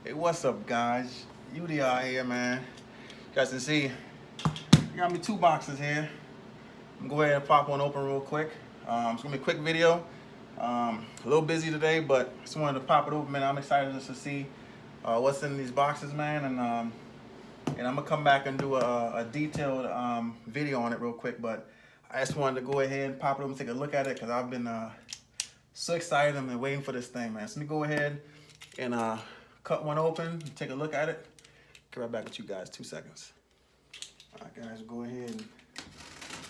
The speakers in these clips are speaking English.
Hey, what's up, guys? UDR here, man. You guys can see, I got me 2 boxes here. I'm gonna go ahead and pop one open real quick. It's gonna be a quick video. A little busy today, but just wanted to pop it open, man. I'm excited just to see what's in these boxes, man. And I'm gonna come back and do a detailed video on it real quick. But I just wanted to go ahead and pop it open, take a look at it, because I've been so excited. I've been waiting for this thing, man. So let me go ahead and cut one open, take a look at it. Get right back with you guys, 2 seconds. All right, guys, go ahead and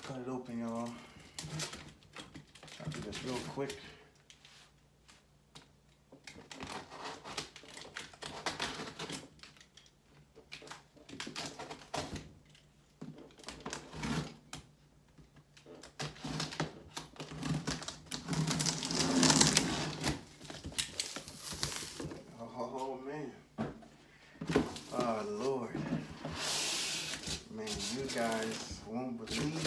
cut it open, y'all. Try to do this real quick. Oh, man. Oh, Lord. Man, you guys won't believe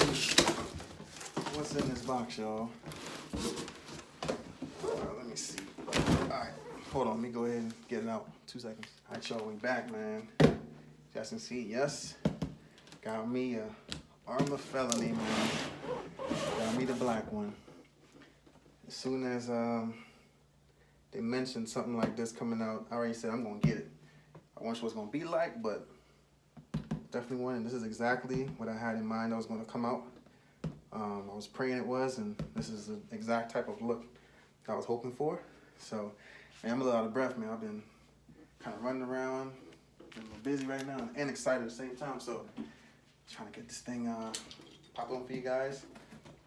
what's in this box, y'all. Let me see. All right, hold on. Let me go ahead and get it out. 2 seconds. All right, y'all, we back, man. You guys can see, yes. Got me a Arrma Felony, man. Got me the black one. As soon as they mentioned something like this coming out, I already said I'm gonna get it. I wonder what it's gonna be like, but definitely one. And this is exactly what I had in mind that was gonna come out. I was praying it was, and this is the exact type of look I was hoping for. So, man, I'm a little out of breath, man. I've been kind of running around, been a little busy right now, and excited at the same time. So, trying to get this thing pop on for you guys.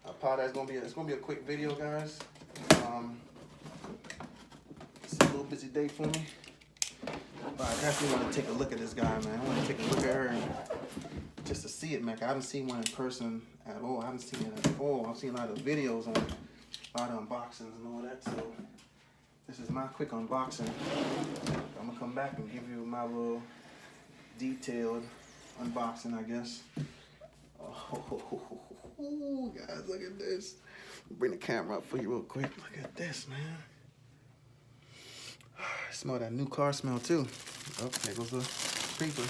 I apologize. It's gonna be a quick video, guys. It's a little busy day for me, but I definitely want to take a look at this guy, man. I want to take a look at her and just to see it, man. I haven't seen one in person at all. I haven't seen it at all. I've seen a lot of videos on a lot of unboxings and all that. So this is my quick unboxing. I'm gonna come back and give you my little detailed unboxing, I guess. Oh, guys, look at this. Bring the camera up for you real quick. Look at this, man. Smell that new car smell too. Oh, there goes the paper.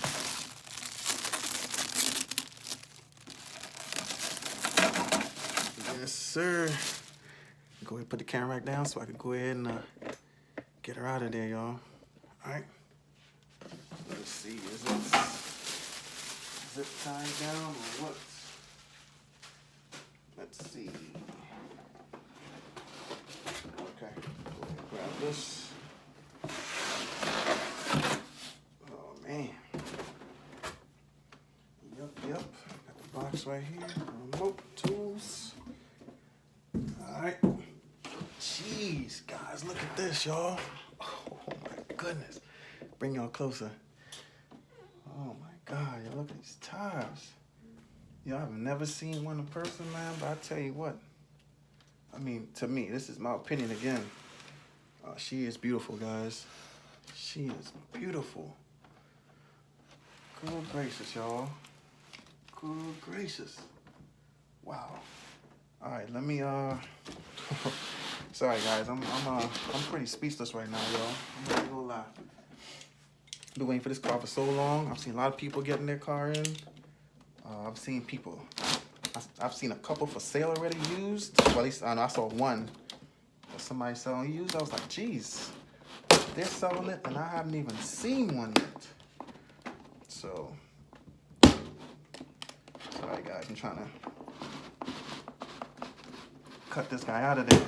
Yes, sir. Go ahead and put the camera back down so I can go ahead and get her out of there, y'all. All right. Let's see. Is it zip tied down or what? Let's see. Okay. Go ahead and grab this. Oh, man. Yep. Got the box right here. Remote tools. All right. Jeez, guys, look at this, y'all. Oh, my goodness. Bring y'all closer. Oh, my God. Y'all look at these tires. Y'all have never seen one in person, man, but I tell you what. I mean, to me, this is my opinion again. She is beautiful, guys. She is beautiful. Good gracious, y'all. Good gracious. Wow. All right, let me sorry guys, I'm pretty speechless right now, y'all. I'm not gonna lie. Been waiting for this car for so long. I've seen a lot of people getting their car in. I've seen a couple for sale already used. Well, at least I saw one. Somebody selling used. I was like, geez, they're selling it and I haven't even seen one yet. So, sorry guys, I'm trying to cut this guy out of there.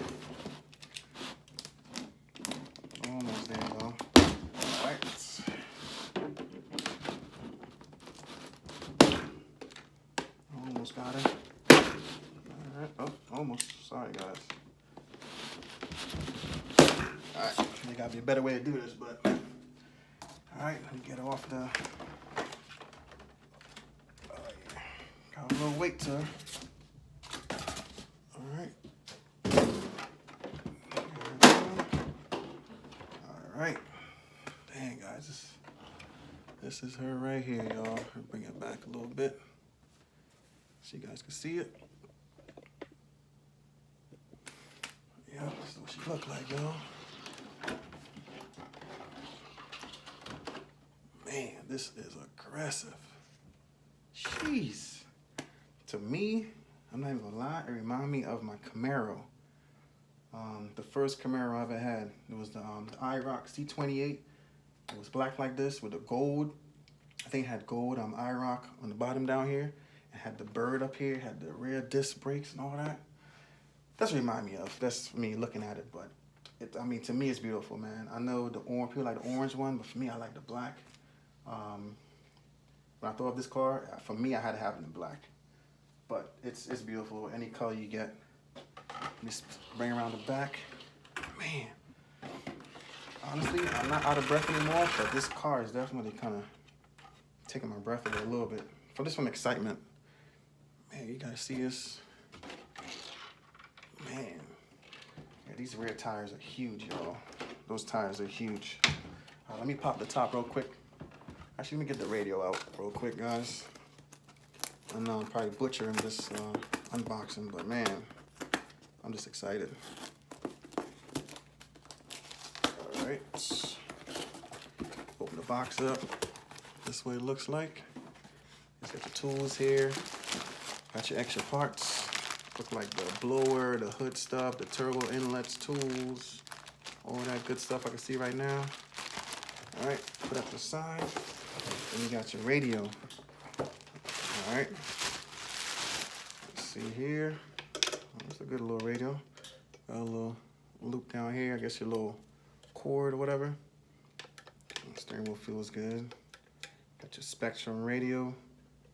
Almost there, y'all. All right. Almost got it. All right. Oh, almost. Sorry, guys. All right. There gotta be a better way to do this, but all right. Let me get off the. Got a little weight to her. All right. All right. Dang, guys. This is her right here, y'all. I'll bring it back a little bit so you guys can see it. Yeah, that's what she look like, y'all. this is aggressive. Jeez. To me, I'm not even gonna lie, it reminded me of my Camaro. The first Camaro I ever had, it was the Arrma C28. It was black like this with the gold. I think it had gold Arrma on the bottom down here. It had the bird up here, had the rear disc brakes and all that. That's what it reminded me of. That's me looking at it, but I mean, to me, it's beautiful, man. I know the orange, people like the orange one, but for me, I like the black. When I thought of this car, for me, I had to have it in black. But it's beautiful, any color you get. Let me bring around the back. Man, honestly, I'm not out of breath anymore, but this car is definitely kind of taking my breath away a little bit. From excitement. Man, you guys see this? Man. Yeah, these rear tires are huge, y'all. Those tires are huge. Let me pop the top real quick. Actually, let me get the radio out real quick, guys. I know I'm probably butchering this unboxing, but man, I'm just excited. All right. Open the box up. This is what it looks like. Just got your tools here. Got your extra parts. Look like the blower, the hood stuff, the turbo inlets, tools, all that good stuff I can see right now. All right, put up the side. And you got your radio. All right. Let's see here. That's a good little radio. Got a little loop down here. I guess your little cord or whatever. The steering wheel feels good. Got your Spectrum radio,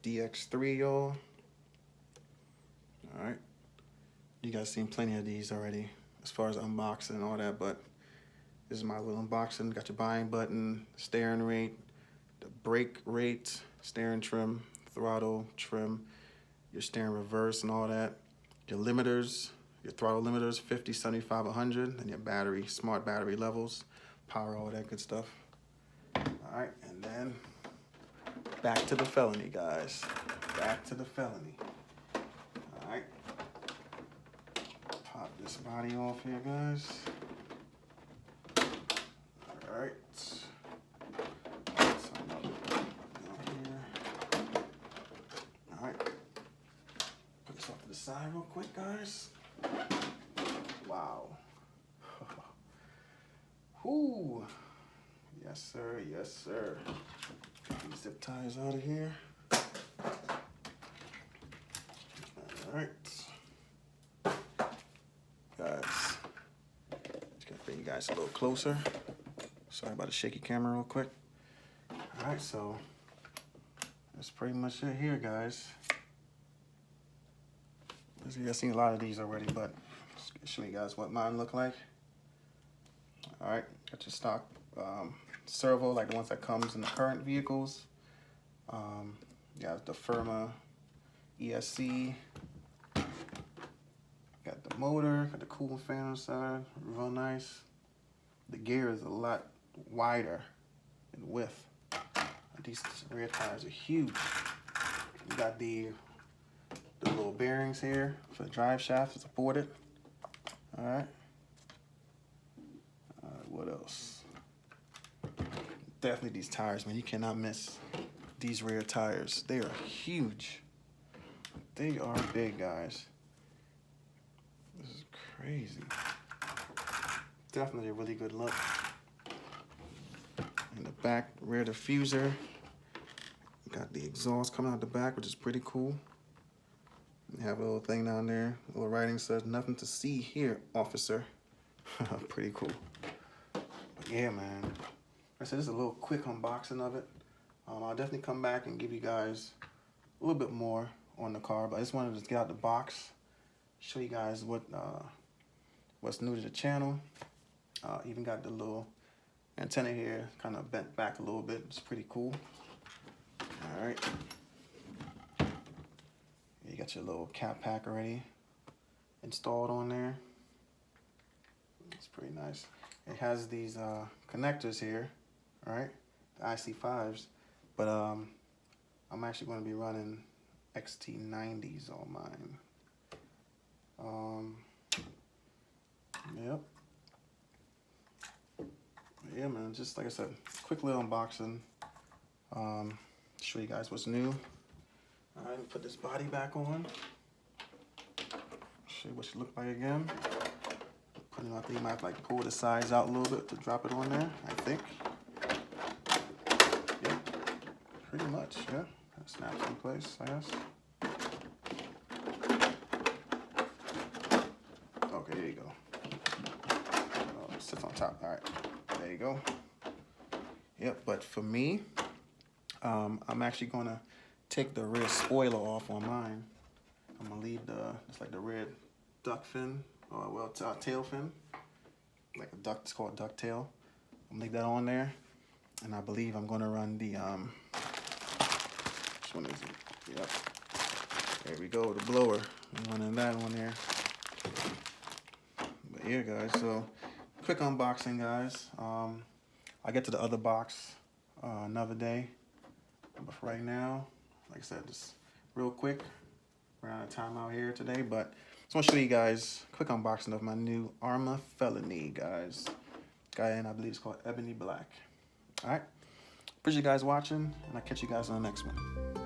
DX3, y'all. All right. You guys seen plenty of these already as far as unboxing and all that, but this is my little unboxing. Got your buying button, steering rate, the brake rate, steering trim, throttle trim, your steering reverse and all that, your limiters, your throttle limiters, 50, 75, 100, and your battery, smart battery levels, power, all that good stuff. All right, and then back to the Felony, guys. Back to the Felony. All right. Pop this body off here, guys. All right. All right. Put this off to the side real quick, guys. Wow. Whoo. Yes, sir. Yes, sir. Get these zip ties out of here. All right. Guys, just gonna bring you guys a little closer. Sorry about the shaky camera real quick. All right, so that's pretty much it here, guys. You guys seen a lot of these already, but just gonna show you guys what mine look like. All right, got your stock servo, like the ones that comes in the current vehicles. You got the Arrma ESC. Got the motor, got the cooling fan on the side, real nice. The gear is a lot wider in width. These rear tires are huge. You got the little bearings here for the drive shaft to support it. All right. What else? Definitely these tires, man. You cannot miss these rear tires. They are huge. They are big, guys. This is crazy. Definitely a really good look. In the back, rear diffuser. Got the exhaust coming out the back, which is pretty cool. You have a little thing down there. A little writing says, "Nothing to see here, officer." Pretty cool. But yeah, man. Like I said, this is a little quick unboxing of it. I'll definitely come back and give you guys a little bit more on the car, but I just wanted to get out the box, show you guys what's new to the channel. Even got the little antenna here, kind of bent back a little bit. It's pretty cool. All right. You got your little cap pack already installed on there. It's pretty nice. It has these connectors here, all right, the IC5s, but I'm actually going to be running XT90s on mine. Yep. Yeah, man, just like I said, quick little unboxing. Show you guys what's new. All right, put this body back on. Show you what she look like again. Putting out there, you might have to like pull the sides out a little bit to drop it on there, I think. Yeah, pretty much, yeah. That snaps in place, I guess. Okay, there you go. Oh, it sits on top, all right. There you go. Yep, but for me, I'm actually gonna take the rear spoiler off on mine. I'm gonna leave it's like the red duck fin, or well, tail fin, like a duck. It's called duck tail. I'm gonna leave that on there, and I believe I'm gonna run the which one is it? Yep. There we go, the blower. I'm running that on there. But yeah, guys. So quick unboxing, guys. I'll get to the other box another day. But for right now, like I said, just real quick. We're out of time out here today, but just want to show you guys a quick unboxing of my new Arrma Felony, guys. And I believe it's called Ebony Black. All right. Appreciate you guys watching, and I'll catch you guys on the next one.